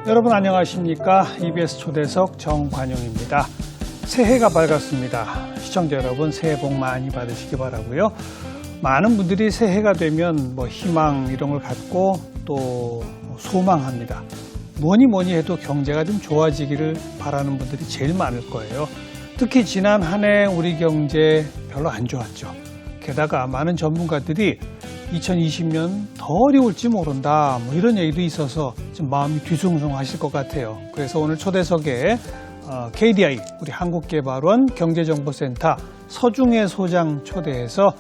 여러분 안녕하십니까? EBS 초대석 정관용입니다. 새해가 밝았습니다. 시청자 여러분 새해 복 많이 받으시기 바라고요. 많은 분들이 새해가 되면 희망 이런 걸 갖고 또 소망합니다. 뭐니 해도 경제가 좀 좋아지기를 바라는 분들이 제일 많을 거예요. 특히 지난 한 해 우리 경제 별로 안 좋았죠. 게다가 많은 전문가들이 2020년 더 어려울지 모른다 이런 얘기도 있어서 좀 마음이 뒤숭숭하실 것 같아요. 그래서 오늘 초대석에 KDI 우리 한국개발원 경제정보센터 서중혜 소장 초대해서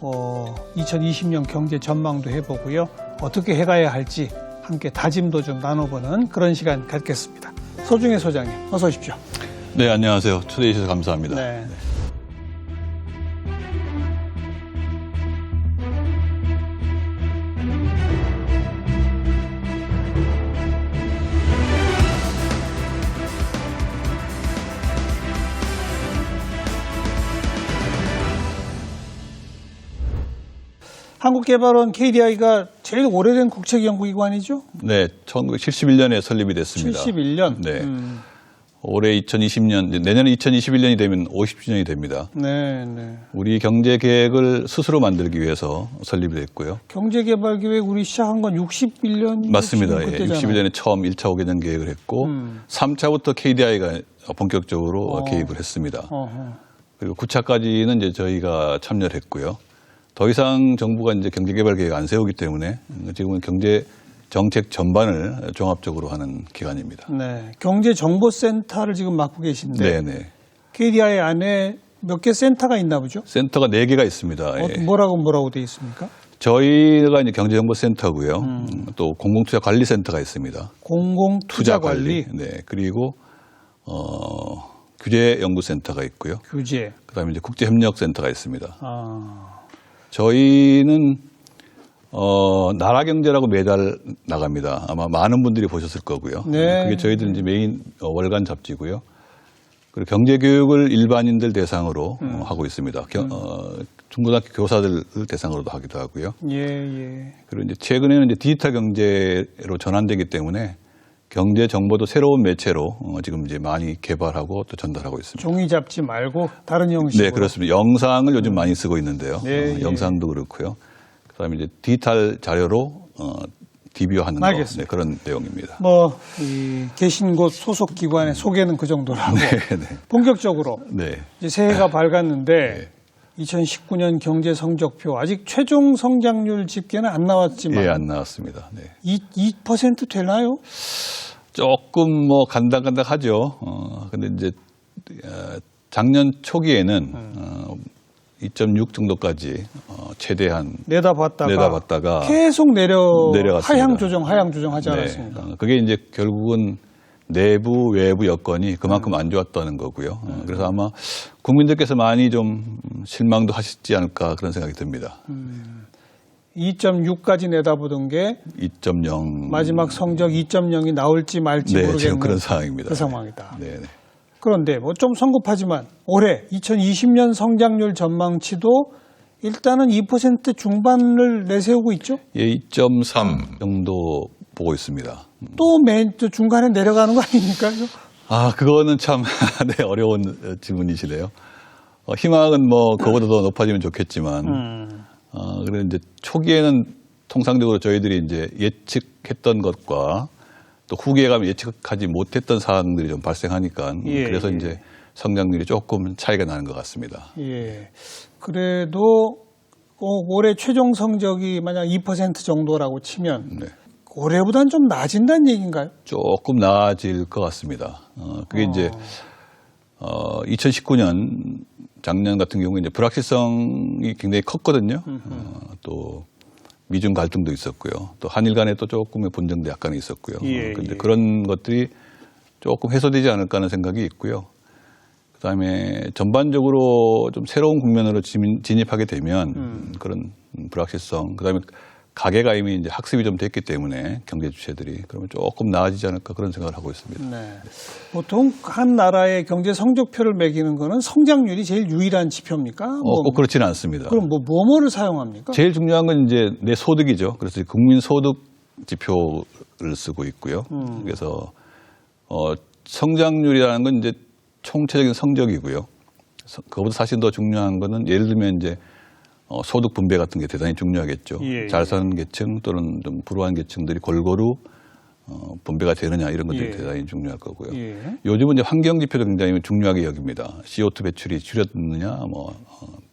2020년 경제 전망도 해보고요. 어떻게 해가야 할지 함께 다짐도 좀 나눠보는 그런 시간 갖겠습니다. 서중혜 소장님 어서 오십시오. 네, 안녕하세요. 초대해 주셔서 감사합니다. 네. 한국개발원 KDI가 제일 오래된 국책연구기관이죠? 네, 1971년에 설립이 됐습니다. 71년? 네. 올해 2020년, 내년에 2021년이 되면 50주년이 됩니다. 네. 우리 경제 계획을 스스로 만들기 위해서 설립이 됐고요. 경제개발 계획 우리 시작한 건 61년? 맞습니다. 예, 61년에 처음 1차 5개년 계획을 했고 3차부터 KDI가 본격적으로 개입을 했습니다. 그리고 9차까지는 이제 저희가 참여를 했고요. 더 이상 정부가 이제 경제개발 계획 안 세우기 때문에 지금은 경제 정책 전반을 종합적으로 하는 기관입니다. 네, 경제정보센터를 지금 맡고 계신데 네네. KDI 안에 몇 개 센터가 있나 보죠? 센터가 4개가 있습니다. 예. 뭐라고 되어 있습니까? 저희가 이제 경제정보센터고요. 또 공공투자관리센터가 있습니다. 공공투자관리. 네, 그리고 규제연구센터가 있고요. 규제. 그다음에 이제 국제협력센터가 있습니다. 저희는 나라 경제라고 매달 나갑니다. 아마 많은 분들이 보셨을 거고요. 네. 그게 저희들 이제 메인 월간 잡지고요. 그리고 경제 교육을 일반인들 대상으로 하고 있습니다. 중고등학교 교사들 대상으로도 하기도 하고요. 예. 그리고 이제 최근에는 이제 디지털 경제로 전환되기 때문에 경제 정보도 새로운 매체로 지금 이제 많이 개발하고 또 전달하고 있습니다. 종이 잡지 말고 다른 형식으로. 네, 그렇습니다. 영상을 요즘 많이 쓰고 있는데요. 네, 영상도 그렇고요. 그다음에 이제 디지털 자료로 DB화하는 거, 네, 그런 내용입니다. 이 계신 곳 소속 기관의 소개는 그 정도로 하고 네. 본격적으로 네. 이제 새해가 밝았는데 2019년 경제 성적표 아직 최종 성장률 집계는 안 나왔지만 안 나왔습니다. 네. 2% 되나요? 조금 간당간당하죠. 근데 이제 작년 초기에는 2.6 정도까지 최대한 내다봤다가 계속 내려갔습니다. 하향 조정 하지 않았습니까? 그게 이제 결국은 내부 외부 여건이 그만큼 안 좋았다는 거고요. 그래서 아마 국민들께서 많이 좀 실망도 하시지 않을까 그런 생각이 듭니다. 2.6까지 내다보던 게 2.0 마지막 성적 2.0이 나올지 말지 모르겠는 지금 그런 상황입니다. 그 상황이다. 네. 그런데 좀 성급하지만 올해 2020년 성장률 전망치도 일단은 2% 중반을 내세우고 있죠? 2.3 정도 보고 있습니다. 또 중간에 내려가는 거 아닙니까? 그거는 참 어려운 질문이시네요. 희망은 그거보다 더 높아지면 좋겠지만, 그리고 이제 초기에는 통상적으로 저희들이 이제 예측했던 것과 또 후기에 가면 예측하지 못했던 사항들이 좀 발생하니까 그래서 이제 성장률이 조금 차이가 나는 것 같습니다. 예. 그래도 올해 최종 성적이 만약 2% 정도라고 치면 올해보다는 좀 나아진다는 얘기인가요? 조금 나아질 것 같습니다. 그게 이제 2019년 작년 같은 경우에 이제 불확실성이 굉장히 컸거든요. 또 미중 갈등도 있었고요. 또 한일 간에 또 조금의 분쟁도 약간 있었고요. 그런데 그런 것들이 조금 해소되지 않을까 하는 생각이 있고요. 그다음에 전반적으로 좀 새로운 국면으로 진입하게 되면 그런 불확실성, 그다음에 가계가 이미 이제 학습이 좀 됐기 때문에 경제 주체들이 그러면 조금 나아지지 않을까 그런 생각을 하고 있습니다. 네. 보통 한 나라의 경제 성적표를 매기는 거는 성장률이 제일 유일한 지표입니까? 꼭 그렇지는 않습니다. 그럼 뭐를 사용합니까? 제일 중요한 건 이제 내 소득이죠. 그래서 국민 소득 지표를 쓰고 있고요. 그래서 성장률이라는 건 이제 총체적인 성적이고요. 그것보다 사실 더 중요한 거는 예를 들면 이제 소득 분배 같은 게 대단히 중요하겠죠. 예, 잘 사는 계층 또는 좀 불우한 계층들이 골고루 분배가 되느냐 이런 것들이 예. 대단히 중요할 거고요. 예. 요즘은 이제 환경 지표도 굉장히 중요하게 여깁니다. CO2 배출이 줄었느냐,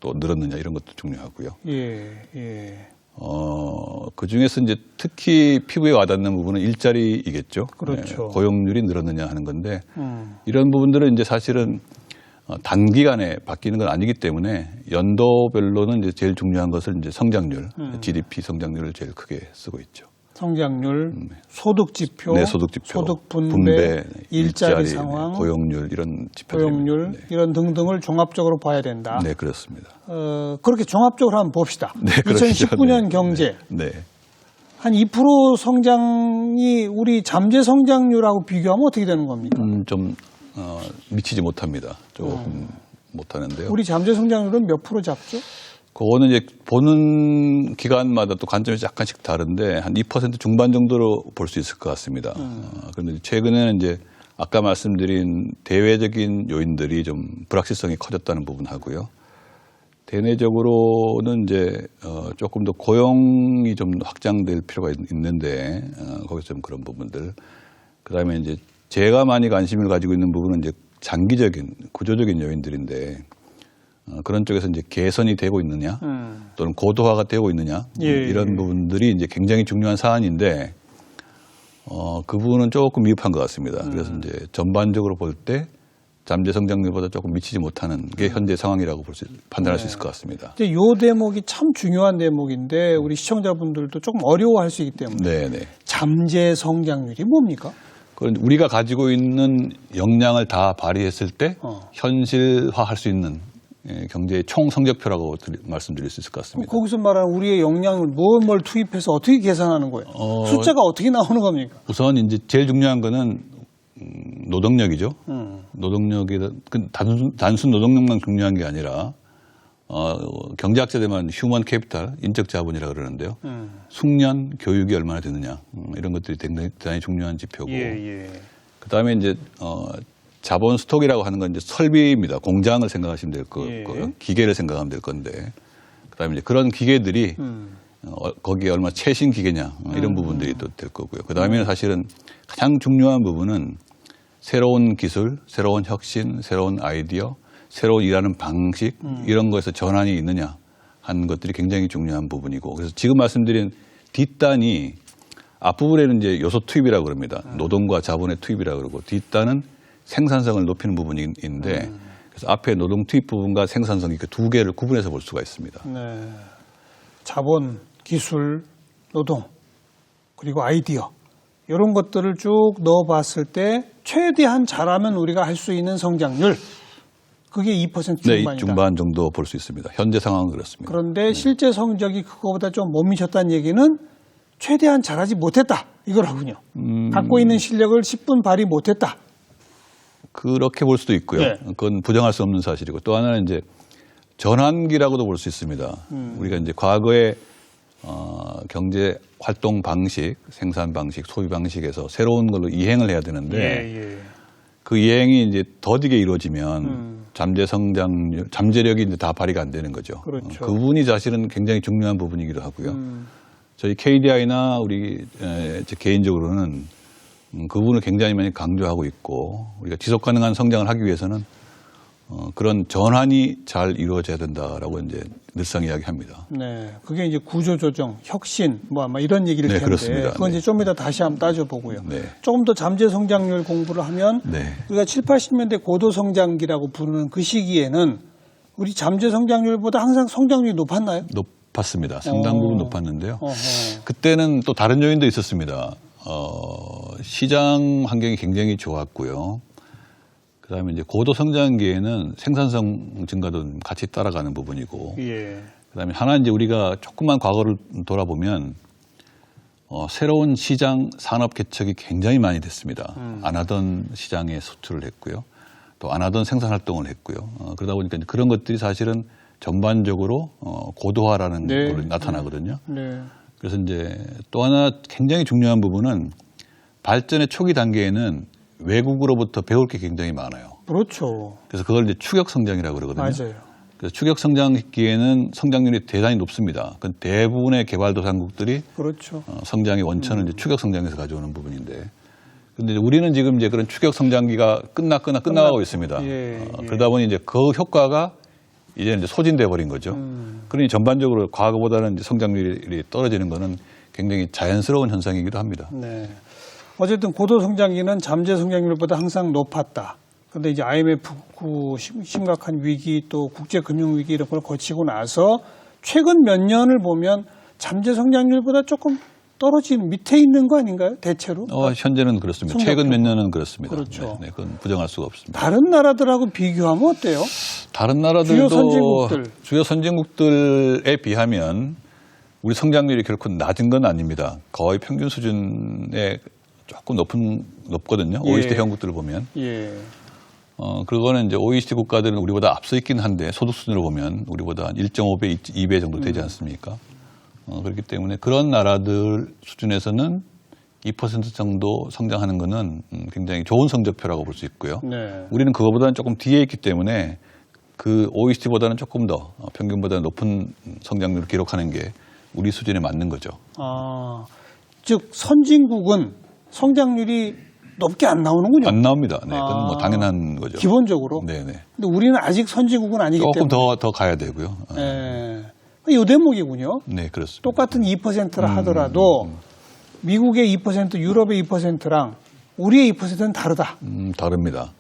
또 늘었느냐 이런 것도 중요하고요. 예. 예. 그 중에서 이제 특히 피부에 와닿는 부분은 일자리이겠죠. 그렇죠. 고용률이 늘었느냐 하는 건데 이런 부분들은 이제 사실은 단기간에 바뀌는 건 아니기 때문에 연도별로는 이제 제일 중요한 것을 이제 성장률, GDP 성장률을 제일 크게 쓰고 있죠. 성장률, 소득 지표, 네, 소득 지표, 소득 분배, 일자리 상황, 고용률 이런 지표들, 고용률 이런 등등을 종합적으로 봐야 된다. 네, 그렇습니다. 그렇게 종합적으로 한번 봅시다. 네, 2019년 네. 경제 네. 한 2% 성장이 우리 잠재 성장률하고 비교하면 어떻게 되는 겁니까? 좀 미치지 못합니다. 조금 못하는데요. 우리 잠재 성장률은 몇 프로 잡죠? 그거는 이제 보는 기간마다 또 관점이 약간씩 다른데 한 2% 중반 정도로 볼 수 있을 것 같습니다. 그런데 최근에는 이제 아까 말씀드린 대외적인 요인들이 좀 불확실성이 커졌다는 부분하고요. 대내적으로는 이제 조금 더 고용이 좀 확장될 필요가 있는데 거기서 좀 그런 부분들. 그다음에 이제 제가 많이 관심을 가지고 있는 부분은 이제 장기적인 구조적인 요인들인데 그런 쪽에서 이제 개선이 되고 있느냐 또는 고도화가 되고 있느냐 이런 부분들이 이제 굉장히 중요한 사안인데 그 부분은 조금 미흡한 것 같습니다. 그래서 이제 전반적으로 볼 때 잠재 성장률보다 조금 미치지 못하는 게 현재 상황이라고 판단할 수 있을 것 같습니다. 이 대목이 참 중요한 대목인데 우리 시청자분들도 조금 어려워할 수 있기 때문에 네네. 잠재 성장률이 뭡니까? 그건 우리가 가지고 있는 역량을 다 발휘했을 때 현실화할 수 있는 경제의 총 성적표라고 말씀드릴 수 있을 것 같습니다. 거기서 말하는 우리의 역량을 뭘 투입해서 어떻게 계산하는 거예요? 숫자가 어떻게 나오는 겁니까? 우선 이제 제일 중요한 거는 노동력이죠. 노동력이 단순 노동력만 중요한 게 아니라 경제학자들만 휴먼 캐피탈, 인적 자본이라고 그러는데요. 숙련, 교육이 얼마나 되느냐 이런 것들이 대단히 중요한 지표고. 그다음에 이제 자본 스톡이라고 하는 건 이제 설비입니다. 공장을 생각하시면 될 거고요. 기계를 생각하면 될 건데. 그다음에 이제 그런 기계들이 거기에 얼마나 최신 기계냐 이런 부분들이 또 될 거고요. 그다음에는 사실은 가장 중요한 부분은 새로운 기술, 새로운 혁신, 새로운 아이디어, 새로운 일하는 방식 이런 거에서 전환이 있느냐 하는 것들이 굉장히 중요한 부분이고 그래서 지금 말씀드린 뒷단이 앞부분에는 이제 요소 투입이라고 그럽니다. 노동과 자본의 투입이라고 그러고 뒷단은 생산성을 높이는 부분인데 그래서 앞에 노동 투입 부분과 생산성 이렇게 두 개를 구분해서 볼 수가 있습니다. 네. 자본, 기술, 노동 그리고 아이디어 이런 것들을 쭉 넣어봤을 때 최대한 잘하면 우리가 할 수 있는 성장률 그게 2% 중반이다. 네, 중반 정도 볼 수 있습니다. 현재 상황은 그렇습니다. 그런데 실제 성적이 그거보다 좀 못 미쳤다는 얘기는 최대한 잘하지 못했다 이거라군요. 갖고 있는 실력을 10분 발휘 못했다. 그렇게 볼 수도 있고요. 네. 그건 부정할 수 없는 사실이고 또 하나는 이제 전환기라고도 볼 수 있습니다. 우리가 이제 과거에 경제 활동 방식, 생산 방식, 소비 방식에서 새로운 걸로 이행을 해야 되는데 그 이행이 이제 더디게 이루어지면 잠재 성장률, 잠재력이 이제 다 발휘가 안 되는 거죠. 그렇죠. 그 부분이 사실은 굉장히 중요한 부분이기도 하고요. 저희 KDI나 우리 개인적으로는 그 부분을 굉장히 많이 강조하고 있고 우리가 지속 가능한 성장을 하기 위해서는 그런 전환이 잘 이루어져야 된다라고 이제 늘상 이야기합니다. 네, 그게 이제 구조조정, 혁신, 뭐 아마 이런 얘기를 네, 텐데 그렇습니다. 그건 이제 좀 이따 다시 한번 따져보고요. 네. 조금 더 잠재 성장률 공부를 하면 네. 우리가 7, 80년대 고도 성장기라고 부르는 그 시기에는 우리 잠재 성장률보다 항상 성장률이 높았나요? 높았습니다. 상당 부분 높았는데요. 어허. 그때는 또 다른 요인도 있었습니다. 시장 환경이 굉장히 좋았고요. 그다음에 이제 고도 성장기에는 생산성 증가도 같이 따라가는 부분이고, 예. 그다음에 하나 이제 우리가 조금만 과거를 돌아보면 새로운 시장 산업 개척이 굉장히 많이 됐습니다. 안 하던 시장에 수출을 했고요, 또 안 하던 생산 활동을 했고요. 그러다 보니까 이제 그런 것들이 사실은 전반적으로 고도화라는 네. 걸로 나타나거든요. 네. 그래서 이제 또 하나 굉장히 중요한 부분은 발전의 초기 단계에는 외국으로부터 배울 게 굉장히 많아요. 그렇죠. 그래서 그걸 이제 추격 성장이라고 그러거든요. 맞아요. 그래서 추격 성장 시기에는 성장률이 대단히 높습니다. 그 대부분의 개발도상국들이 그렇죠. 성장의 원천은 이제 추격 성장에서 가져오는 부분인데, 근데 우리는 지금 이제 그런 추격 성장기가 끝나가고 있습니다. 예. 그러다 보니 이제 그 효과가 이제 소진돼 버린 거죠. 그러니 전반적으로 과거보다는 이제 성장률이 떨어지는 것은 굉장히 자연스러운 현상이기도 합니다. 네. 어쨌든 고도 성장기는 잠재 성장률보다 항상 높았다. 그런데 이제 IMF 심각한 위기 또 국제 금융 위기 이런 걸 거치고 나서 최근 몇 년을 보면 잠재 성장률보다 조금 떨어지는 밑에 있는 거 아닌가요? 대체로? 현재는 그렇습니다. 성장률. 최근 몇 년은 그렇습니다. 그렇죠. 네, 그건 부정할 수가 없습니다. 다른 나라들하고 비교하면 어때요? 다른 나라들도 주요 선진국들에 비하면 우리 성장률이 결코 낮은 건 아닙니다. 거의 평균 수준에 조금 높거든요. 예. OECD 회원국들을 보면. 예. 그거는 이제 OECD 국가들은 우리보다 앞서 있긴 한데 소득 수준으로 보면 우리보다 한 1.5배, 2배 정도 되지 않습니까? 그렇기 때문에 그런 나라들 수준에서는 2% 정도 성장하는 것은 굉장히 좋은 성적표라고 볼 수 있고요. 네. 우리는 그거보다는 조금 뒤에 있기 때문에 그 OECD보다는 조금 더 평균보다 높은 성장률을 기록하는 게 우리 수준에 맞는 거죠. 즉 선진국은 성장률이 높게 안 나오는군요. 안 나옵니다. 네, 그건 뭐 당연한 거죠. 기본적으로. 네네. 근데 우리는 아직 선진국은 아니기 조금 때문에. 더 가야 되고요. 예. 요 대목이군요. 네, 그렇습니다. 똑같은 2%라 하더라도 미국의 2%, 유럽의 2%랑 우리의 2%는 다르다. 다릅니다.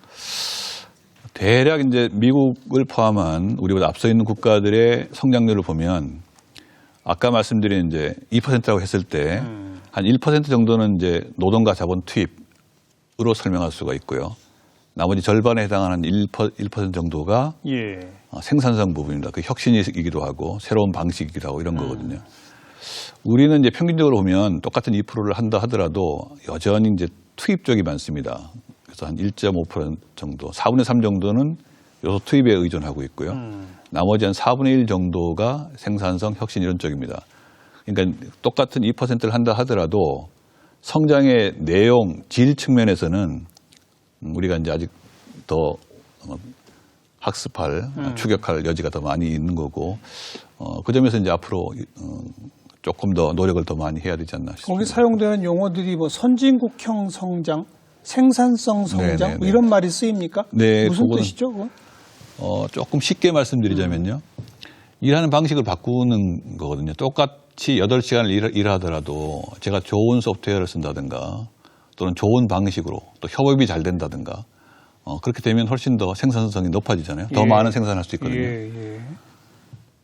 대략 이제 미국을 포함한 우리보다 앞서 있는 국가들의 성장률을 보면 아까 말씀드린 이제 2%라고 했을 때 한 1% 정도는 이제 노동과 자본 투입으로 설명할 수가 있고요. 나머지 절반에 해당하는 1% 정도가 예. 생산성 부분입니다. 그 혁신이기도 하고 새로운 방식이기도 하고 이런 거거든요. 우리는 이제 평균적으로 보면 똑같은 2%를 한다 하더라도 여전히 이제 투입 쪽이 많습니다. 그래서 한 1.5% 정도, 4분의 3 정도는 요소 투입에 의존하고 있고요. 나머지 한 4분의 1 정도가 생산성, 혁신 이런 쪽입니다. 그러니까 똑같은 2%를 한다 하더라도 성장의 내용, 질 측면에서는 우리가 이제 아직 더 학습할, 추격할 여지가 더 많이 있는 거고, 그 점에서 이제 앞으로 조금 더 노력을 더 많이 해야 되지 않나 싶습니다. 거기 사용되는 용어들이 뭐 선진국형 성장, 생산성 성장 네네네. 뭐 이런 말이 쓰입니까? 네, 무슨 그거는 뜻이죠? 그건? 조금 쉽게 말씀드리자면요. 일하는 방식을 바꾸는 거거든요. 똑같이 8시간을 일하더라도 제가 좋은 소프트웨어를 쓴다든가 또는 좋은 방식으로 또 협업이 잘 된다든가 그렇게 되면 훨씬 더 생산성이 높아지잖아요. 더 예. 많은 생산을 할 수 있거든요. 예.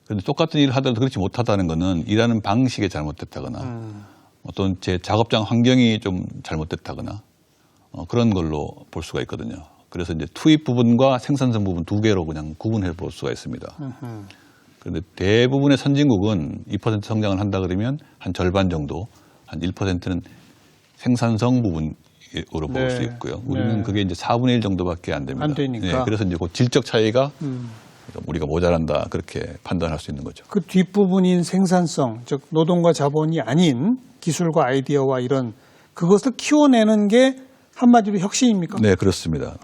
그런데 똑같은 일을 하더라도 그렇지 못하다는 것은 일하는 방식이 잘못됐다거나 어떤 제 작업장 환경이 좀 잘못됐다거나 그런 걸로 볼 수가 있거든요. 그래서 이제 투입 부분과 생산성 부분 두 개로 그냥 구분해 볼 수가 있습니다. 그런데 대부분의 선진국은 2% 성장을 한다 그러면 한 절반 정도, 한 1%는 생산성 부분으로 볼 수 있고요. 우리는 그게 이제 4분의 1 정도밖에 안 됩니다. 안 되니까. 네, 그래서 이제 그 질적 차이가 우리가 모자란다 그렇게 판단할 수 있는 거죠. 그 뒷부분인 생산성, 즉 노동과 자본이 아닌 기술과 아이디어와 이런 그것을 키워내는 게 한마디로 혁신입니까? 네, 그렇습니다.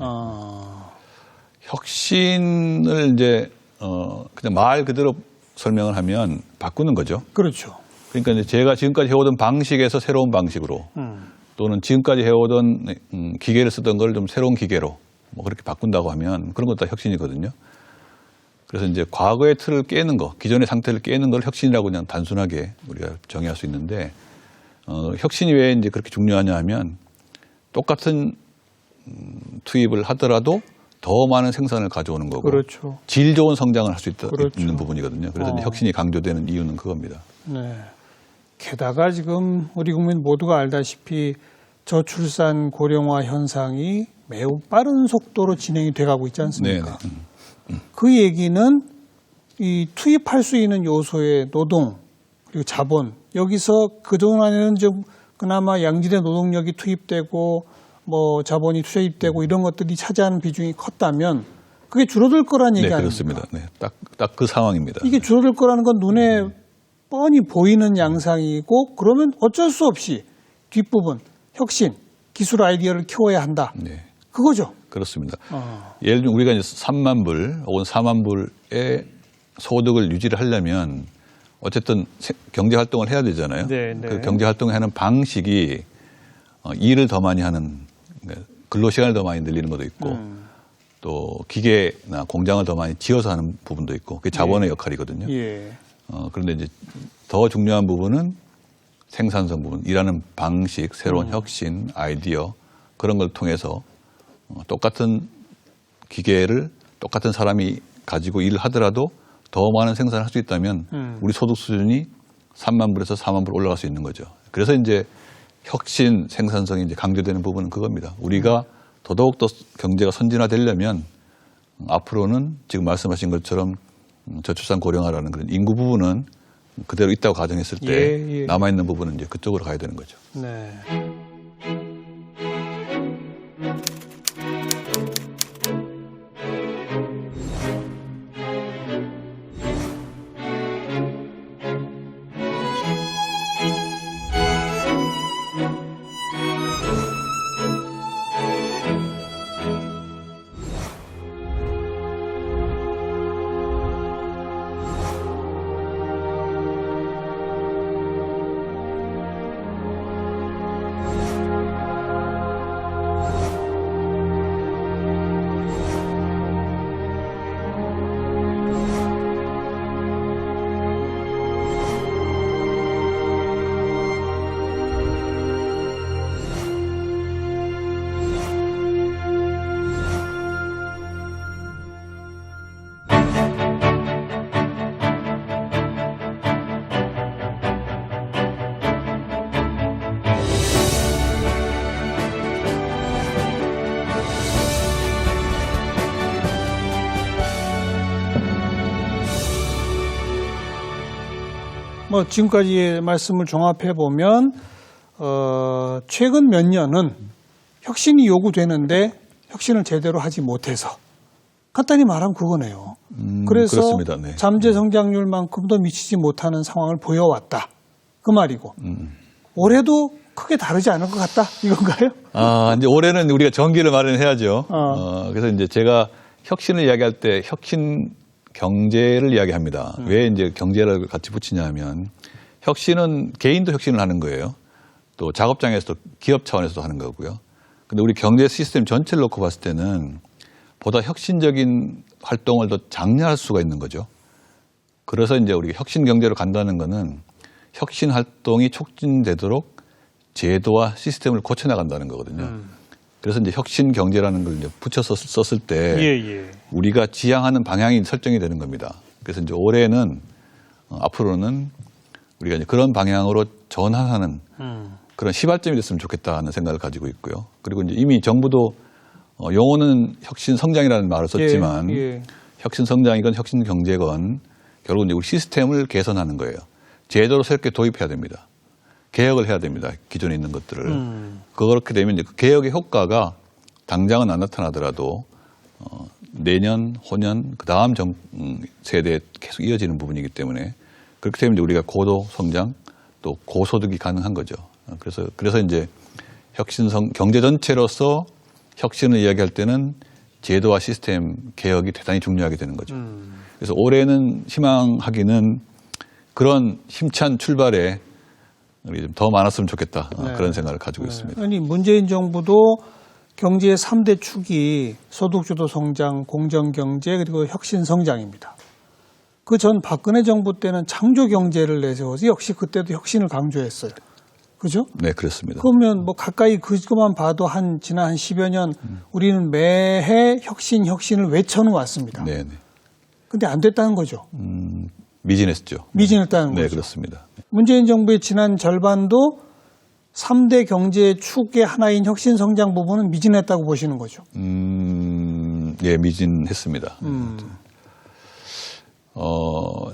혁신을 이제 그냥 말 그대로 설명을 하면 바꾸는 거죠. 그렇죠. 그러니까 이제 제가 지금까지 해오던 방식에서 새로운 방식으로 또는 지금까지 해오던 기계를 쓰던 걸 좀 새로운 기계로 뭐 그렇게 바꾼다고 하면 그런 것도 다 혁신이거든요. 그래서 이제 과거의 틀을 깨는 거, 기존의 상태를 깨는 걸 혁신이라고 그냥 단순하게 우리가 정의할 수 있는데 혁신이 왜 이제 그렇게 중요하냐 하면 똑같은 투입을 하더라도 더 많은 생산을 가져오는 거고 그렇죠. 질 좋은 성장을 할 수 그렇죠. 있는 부분이거든요. 그래서 이제 혁신이 강조되는 이유는 그겁니다. 네. 게다가 지금 우리 국민 모두가 알다시피 저출산 고령화 현상이 매우 빠른 속도로 진행이 돼가고 있지 않습니까? 그 얘기는 이 투입할 수 있는 요소의 노동 그리고 자본 여기서 그동안에는 좀 그나마 양질의 노동력이 투입되고 뭐 자본이 투입되고 이런 것들이 차지하는 비중이 컸다면 그게 줄어들 거란 얘기 네, 아닙니까? 그렇습니다. 네, 딱 그 상황입니다. 이게 줄어들 거라는 건 눈에 뻔히 보이는 양상이고 그러면 어쩔 수 없이 뒷부분 혁신, 기술 아이디어를 키워야 한다. 네. 그거죠. 그렇습니다. 예를 들면 우리가 이제 3만 불 혹은 4만 불의 소득을 유지를 하려면 어쨌든 경제 활동을 해야 되잖아요. 네, 네. 그 경제 활동을 하는 방식이 일을 더 많이 하는, 근로 시간을 더 많이 늘리는 것도 있고 또 기계나 공장을 더 많이 지어서 하는 부분도 있고 그게 자본의 역할이거든요. 예. 그런데 이제 더 중요한 부분은 생산성 부분, 일하는 방식, 새로운 혁신, 아이디어 그런 걸 통해서 똑같은 기계를 똑같은 사람이 가지고 일을 하더라도 더 많은 생산을 할 수 있다면 우리 소득 수준이 3만 불에서 4만 불 올라갈 수 있는 거죠. 그래서 이제 혁신, 생산성이 이제 강조되는 부분은 그겁니다. 우리가 더더욱더 경제가 선진화되려면 앞으로는 지금 말씀하신 것처럼 저출산 고령화라는 그런 인구 부분은 그대로 있다고 가정했을 때 남아있는 부분은 이제 그쪽으로 가야 되는 거죠. 네. 뭐 지금까지의 말씀을 종합해 보면 최근 몇 년은 혁신이 요구되는데 혁신을 제대로 하지 못해서 간단히 말하면 그거네요. 그래서 그렇습니다. 네. 잠재 성장률만큼도 미치지 못하는 상황을 보여왔다. 그 말이고 올해도 크게 다르지 않을 것 같다 이건가요? 이제 올해는 우리가 정기를 마련해야죠. 그래서 이제 제가 혁신을 이야기할 때 혁신 경제를 이야기합니다. 왜 이제 경제를 같이 붙이냐면 혁신은 개인도 혁신을 하는 거예요. 또 작업장에서도 기업 차원에서도 하는 거고요. 근데 우리 경제 시스템 전체를 놓고 봤을 때는 보다 혁신적인 활동을 더 장려할 수가 있는 거죠. 그래서 이제 우리가 혁신 경제로 간다는 거는 혁신 활동이 촉진되도록 제도와 시스템을 고쳐나간다는 거거든요. 그래서 이제 혁신 경제라는 걸 이제 붙여서 썼을 때 우리가 지향하는 방향이 설정이 되는 겁니다. 그래서 이제 올해는 앞으로는 우리가 이제 그런 방향으로 전환하는 그런 시발점이 됐으면 좋겠다는 생각을 가지고 있고요. 그리고 이제 이미 정부도 용어는 혁신 성장이라는 말을 썼지만 혁신 성장이건 혁신 경제건 결국 이제 우리 시스템을 개선하는 거예요. 제도를 새롭게 도입해야 됩니다. 개혁을 해야 됩니다. 기존에 있는 것들을. 그렇게 되면 이제 그 개혁의 효과가 당장은 안 나타나더라도 내년, 호년, 그 다음 세대에 계속 이어지는 부분이기 때문에 그렇게 되면 이제 우리가 고도 성장 또 고소득이 가능한 거죠. 그래서 이제 경제 전체로서 혁신을 이야기할 때는 제도와 시스템 개혁이 대단히 중요하게 되는 거죠. 그래서 올해는 희망하기는 그런 힘찬 출발에 우리 좀 더 많았으면 좋겠다. 그런 생각을 가지고 있습니다. 아니 문재인 정부도 경제의 3대 축이 소득주도 성장, 공정경제 그리고 혁신성장입니다. 그 전 박근혜 정부 때는 창조경제를 내세워서 역시 그때도 혁신을 강조했어요. 그죠? 네, 그렇습니다. 그러면 뭐 가까이 그것만 봐도 지난 한 10여 년 우리는 매해 혁신을 외쳐는 왔습니다. 네. 근데 안 됐다는 거죠. 미진했죠. 미진했다는 거죠. 네, 그렇습니다. 문재인 정부의 지난 절반도 3대 경제 축의 하나인 혁신성장 부분은 미진했다고 보시는 거죠. 예, 미진했습니다.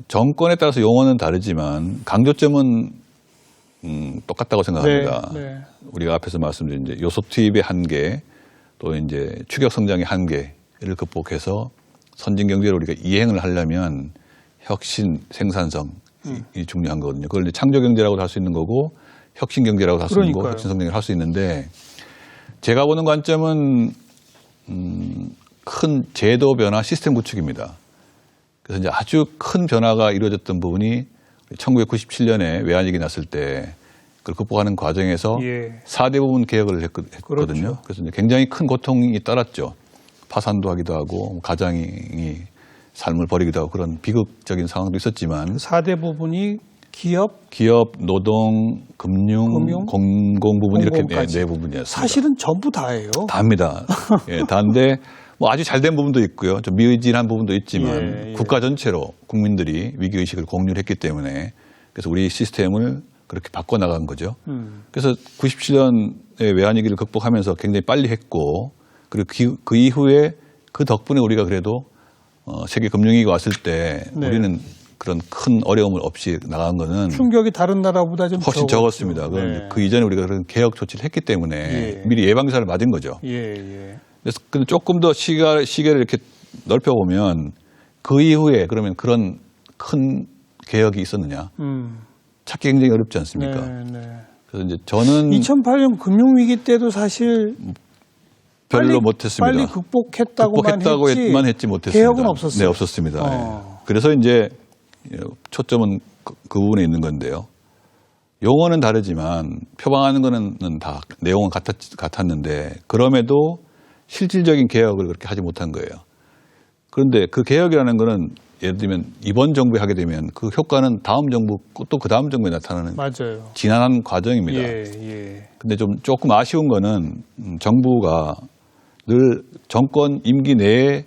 정권에 따라서 용어는 다르지만 강조점은 똑같다고 생각합니다. 네. 우리가 앞에서 말씀드린 이제 요소 투입의 한계, 또 이제 추격 성장의 한계를 극복해서 선진 경제로 우리가 이행을 하려면 혁신, 생산성 이 중요한 거거든요. 그걸 이제 창조 경제라고도 할 수 있는 거고 혁신 경제라고도 할 수 있는 거고 그러니까요. 혁신 성장을 할 수 있는데 제가 보는 관점은 큰 제도 변화, 시스템 구축입니다. 그래서 이제 아주 큰 변화가 이루어졌던 부분이 1997년에 외환위기 났을 때 그걸 극복하는 과정에서 예. 4대 부분 개혁을 했거든요. 그렇죠. 그래서 이제 굉장히 큰 고통이 따랐죠. 파산도 하기도 하고 가장이 삶을 버리기도 하고 그런 비극적인 상황도 있었지만 4대 부분이 기업, 노동, 금융, 공공 부분 이렇게 공공까지. 네 부분이었습니다. 사실은 전부 다예요. 다입니다. 예, 다인데 뭐 아주 잘된 부분도 있고요. 좀 미의진한 부분도 있지만 예. 국가 전체로 국민들이 위기 의식을 공유를 했기 때문에 그래서 우리 시스템을 그렇게 바꿔 나간 거죠. 그래서 97년에 외환위기를 극복하면서 굉장히 빨리 했고 그리고 그 이후에 그 덕분에 우리가 그래도 세계 금융위기가 왔을 때 네. 우리는 그런 큰 어려움을 없이 나간 거는 충격이 다른 나라보다 좀 훨씬 적었죠. 적었습니다. 그건 네. 그 이전에 우리가 그런 개혁 조치를 했기 때문에 예. 미리 예방주사를 맞은 거죠. 예. 그래서 근데 조금 더 시계를 이렇게 넓혀보면 그 이후에 그러면 그런 큰 개혁이 있었느냐 찾기 굉장히 어렵지 않습니까? 네. 그래서 이제 저는 2008년 금융위기 때도 사실 별로 못했습니다. 빨리 극복했다고만 했지 못했습니다. 개혁은 없었어요. 네, 없었습니다. 예. 그래서 이제 초점은 그 부분에 있는 건데요. 용어는 다르지만 표방하는 거는 다 내용은 같았는데 그럼에도 실질적인 개혁을 그렇게 하지 못한 거예요. 그런데 그 개혁이라는 거는 예를 들면 이번 정부에 하게 되면 그 효과는 다음 정부 또 그 다음 정부에 나타나는 맞아요. 지난한 과정입니다. 예. 근데 조금 아쉬운 거는 정부가 늘 정권 임기 내에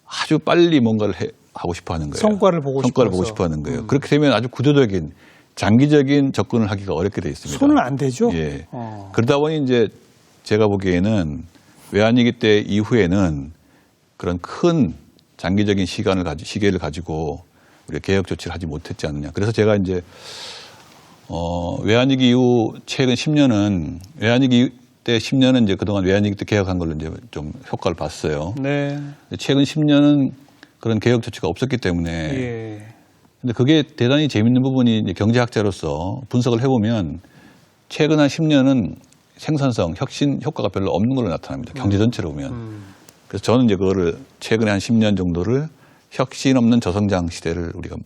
아주 빨리 뭔가를 하고 싶어 하는 거예요. 성과를 보고 싶어 하는 거예요. 그렇게 되면 아주 구조적인 장기적인 접근을 하기가 어렵게 돼 있습니다. 손을 안 대죠? 예. 그러다 보니 이제 제가 보기에는 외환위기 때 이후에는 그런 큰 장기적인 시계를 가지고 우리가 개혁 조치를 하지 못했지 않느냐. 그래서 제가 이제 외환위기 이후 최근 10년은 외환위기 때 10년은 이제 그동안 외환위기 때 개혁한 걸로 이제 좀 효과를 봤어요. 네. 최근 10년은 그런 개혁 조치가 없었기 때문에. 예. 근데 그게 대단히 재밌는 부분이 이제 경제학자로서 분석을 해보면 최근 한 10년은 생산성, 혁신 효과가 별로 없는 걸로 나타납니다. 경제 전체로 보면. 그래서 저는 이제 그거를 최근에 한 10년 정도를 혁신 없는 저성장 시대를 우리가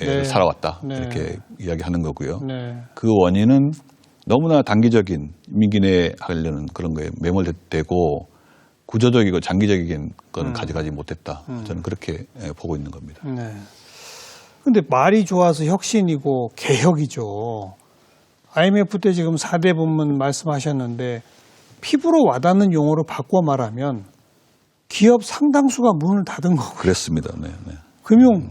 네. 살아왔다. 네. 이렇게 이야기하는 거고요. 네. 그 원인은 너무나 단기적인 임기 내에 하려는 그런 거에 매몰되고 구조적이고 장기적인 건 가져가지 못했다. 저는 그렇게 보고 있는 겁니다. 네. 근데 말이 좋아서 혁신이고 개혁이죠. IMF 때 지금 4대 부문 말씀하셨는데 피부로 와닿는 용어로 바꿔 말하면 기업 상당수가 문을 닫은 거고요. 그랬습니다. 네. 금융